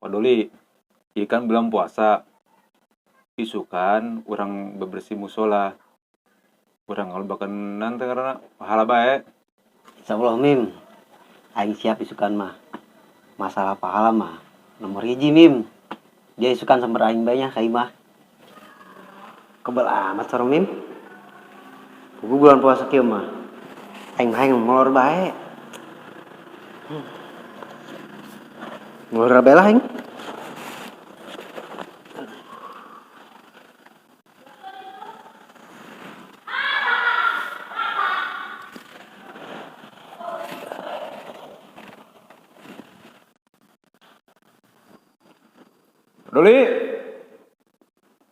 Pak Doli, ikan bulan puasa, isukan orang bebersih musola. Orang kalau bahkan nanti karena pahala baik. Insyaallah Mim, aing siap isukan mah. Masalah pahala mah nomor hiji Mim. Dia isukan sambar aing banyak kai mah. Kebal amat sareng Mim. Buku bulan puasa kieu mah. Aing molor bae. Molor belah aing. Pak Doli,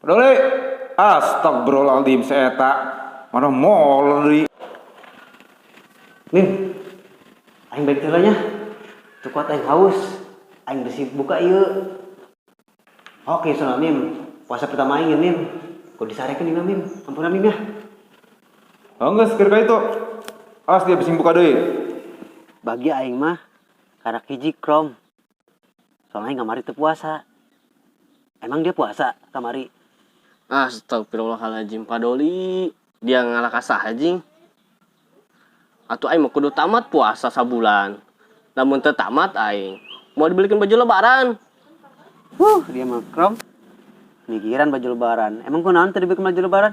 Pak Doli, astagfirullahaladzim seeta. Mana molor Doli. Mim. Aing balik nya. Teu kuat aing haus. Aing bersih buka ieu. Oke, soalnya Mim. Puasa pertama aing ya Mim. Kok disarekeun ieu Mim? Ampun Mim ya. Enggak sekir itu. Dia bising buka deui. Bagi aing mah karak hiji krom. Soalnya aing kamari teu puasa. Emang dia puasa kamari? Astagfirullahaladzim, Pak Doli. Dia ngalah kasah anjing. Atuh aing mah kudu tamat puasa sabulan. Namun teu tamat aing mau dibelikan baju lebaran. Dia mah krom. Mikiran baju lebaran. Emang kunaon teu dibelikeun baju lebaran?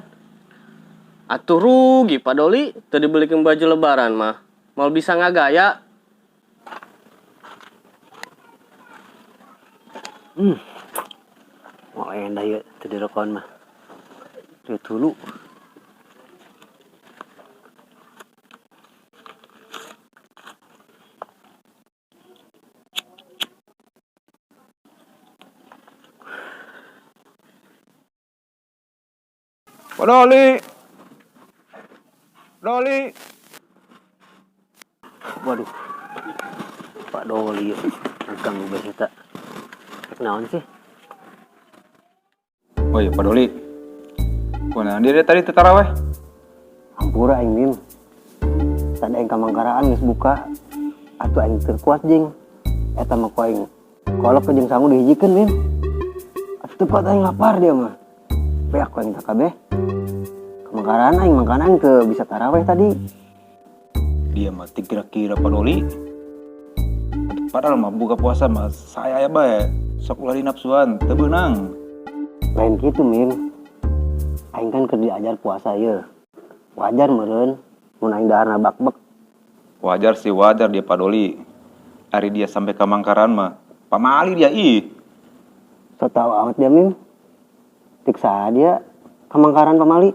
Atuh rugi Pak Doli teu dibelikan baju lebaran mah. Mau bisa ngagaya. Mau endah yuk teu dirokon mah. Lihat dulu. Pak Doli, Doli. Waduh. Pak Doli yuk. Ganggu bae eta. Naon sih? Oh iya Pak Doli. Kunaon dia tadi teu taraweh? Hampura aing Mim. Tadi aing ka Mangkaraan geus buka. Atuh aing teu kuat jeung. Eta mah ku aing kolot ke jeung sangu dihijikeun Mim. Atuh teu kuat aing lapar dia mah. Beak ku aing tak kabeh. Ka Mangkaraan aing mangkana aing teu bisa taraweh tadi. Dia mah kira-kira Pak Doli. Padahal mah buka puasa mah saya ya bae. Sok ulah dinapsuan, teu beunang. Lain gitu Mim. Aing kan keur diajar puasa ye. Wajar meureun mun aing daharna bakbek. Wajar sih wajar dia Pak Doli. Hari dia sampai ke Mangkaran mah pamali dia ih. So tau amat dia Mim. Tik saha dia ka Mangkaran pamali.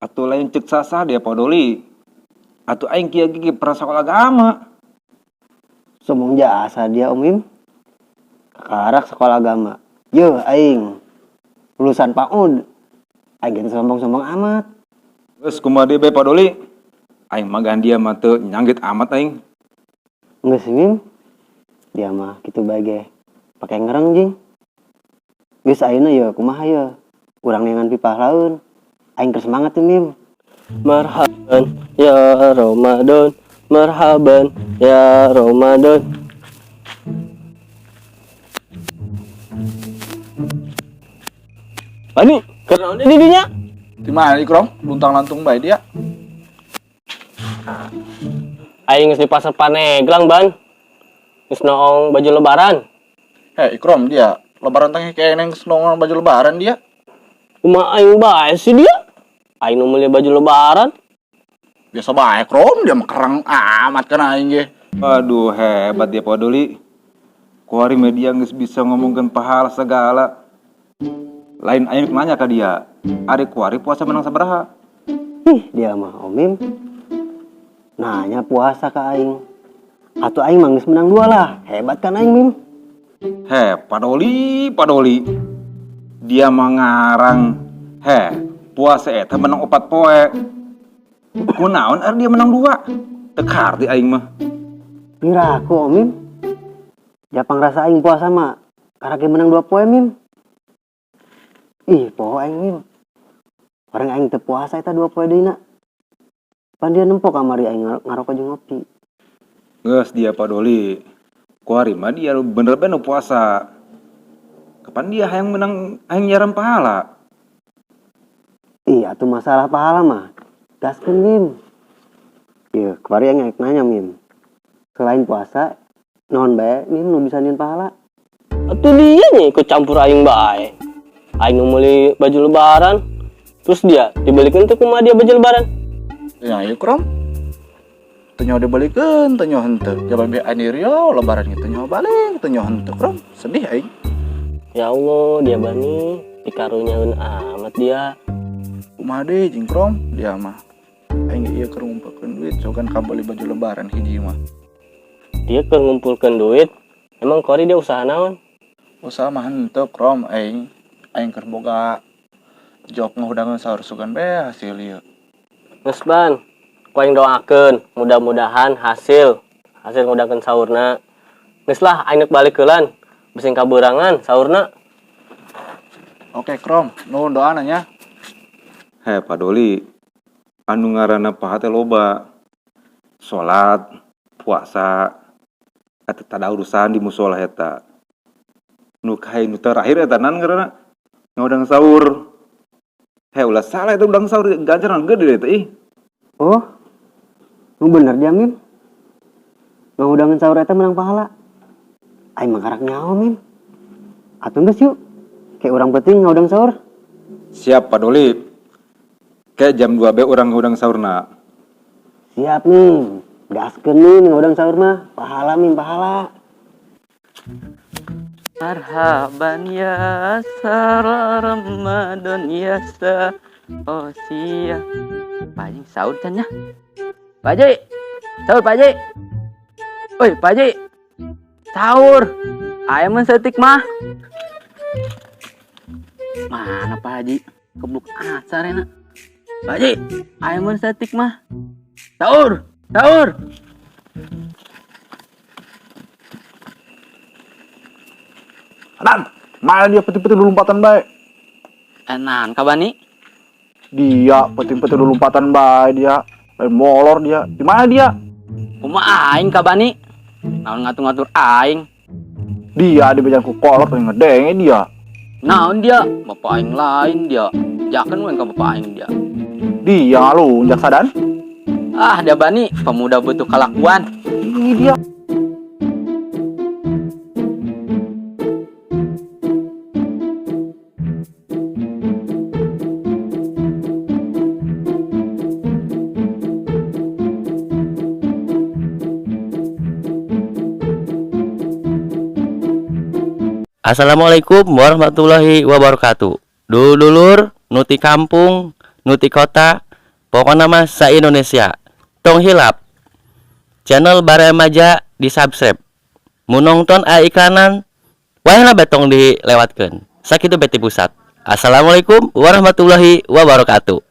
Atuh lain cek sasah dia Pak Doli. Atuh aing kieu gigi prasakola agama. Sumung jasa dia Mim. Kakarak sekolah agama. Ye aing lulusan PAUD. Aing gitu sombong-sombong amat. Geus kumaha deui bae Pak Doli? Aing magan dia mah teu nyanggit amat aing. Geus Mim. Dia mah kitu bae ge. Pake ngereng jeung. Geus ayeuna ye kumaha ye? Urang neangan pipah laeun. Aing keur semangat tuh Mim. Marhaban ya Ramadan, marhaban ya Ramadan. Ani, karena di dinya. Di mana Ikrom? Luntang lantung bae dia. Aing geus di pasar Paneglang, Ban. Geus noong baju lebaran. Ikrom dia. Lebaran teh kayak neng senongan baju lebaran dia. Kumaha aing bae sih dia? Aing nu meuli baju lebaran. Biasa bae Ikrom dia mah kereng amat kan aing ge. Aduh hebat dia Pak Doli. Kuari media geus bisa ngomongkeun pahala segala. Lain aing nanya ka dia, ari kuari puasa menang sabaraha? Dia mah Mim. Nanya puasa ka aing. Atuh aing mah geus menang 2 lah. Hebat kan aing Mim. Pak Doli. Dia mah ngarang. Puasa eta menang 4 poe. Kunaon ari dia menang 2? Teu karti aing mah. Piraku Mim. Japang rasa aing puasa mah karake menang 2 poe Mim. Ih, poho aing Mim. Orang aing teu puasa eta 2 poe deuna. Pan dia nempok kamari aing ngaroko jeung ngopi. Geus dia Pak Doli. Kuari mah dia bener-bener puasa. Kapan dia yang menang, yang nyaram pahala? Iya tuh masalah pahala mah. Gaskeun Mim. Iya, kemarin yang nanya Mim. Selain puasa, non bae Mim nu bisa nyin pahala. Atuh dia nih ikut campur aing bae. Aing nu meuli baju lebaran, terus dia dibalikin tuh kumaha dia baju lebaran. Ya ieu Krom. Teu nyaho dibalikeun, teu nyaho henteu. Jaban be ani rio lebaran gitu nyaho balik, teu nyaho henteu Krom. Sedih aing. Ya Allah, dia bani dikaruniakeun amat dia. Kumaha deui jeung Krom, dia mah. Aing ieu keur ngumpulkeun duit cogan kabeli baju lebaran hiji mah. Dia keur ngumpulkeun duit. Emang kori dia usaha naon? Usaha mah henteu Krom aing keur boga job ngahudangeun saur sugan be hasil ieu. Geus ban, ku aing doakeun mudah-mudahan hasil ngudakeun saurna. Geus lah aing neuk balik heulan, besing kaberangan saurna. Oke Krom, nuhun doana nya. He Pak Doli, anu ngaranna paha teh loba. Salat, puasa, eta tada urusan di musola eta. Nu kain nu terakhir eta naon ngaranna? Ngaudang sahur. He ulah salah eta udang sahur ganjaran gede teh ih. Oh, nu bener dia Mim. Ngahudangeun sahur eta menang pahala. Aing mah karak nyaho Mim. Atuh geus yuk. Kayak orang penting ngaudang sahur. Siap Pak Doli. Kayak jam 2 be urang ngaudang sahurna. Siap Mim. Gaskeun Mim ngaudang sahur mah. Pahala Mim, pahala. Marhaban ya sara Ramadan ya sa osia. Pak Haji sahur can ya. Pak Haji, sahur Pak Haji. Oi Pak Haji, sahur. Ayam setik mah. Mana Pak Haji? Kebluk asar enak. Pak Haji, ayam setik mah. Sahur, sahur. Dan, mana dia peti-peti lompatan bae? Enan kabani? Dia peti-peti lompatan bae dia. Molor dia. Di mana dia? Kumaha aing kabani? Naon ngatur-ngatur aing? Dia di bejang ku kolot ngedenge dia. Naon dia? Bapak aing lain dia. Jakeun we ka bapak aing dia. Dia lu jaksadan. Ah, dia bani pemuda butuh kelakuan. Ini dia. Assalamualaikum warahmatullahi wabarakatuh. Dulur, nuti kampung, nuti kota, pokoknya mah sa-Indonesia. Tong hilap. Channel Baremaja di subscribe. Mun nonton iklanan, wayahna betong dilewatkeun. Sakitu beti pusat. Assalamualaikum warahmatullahi wabarakatuh.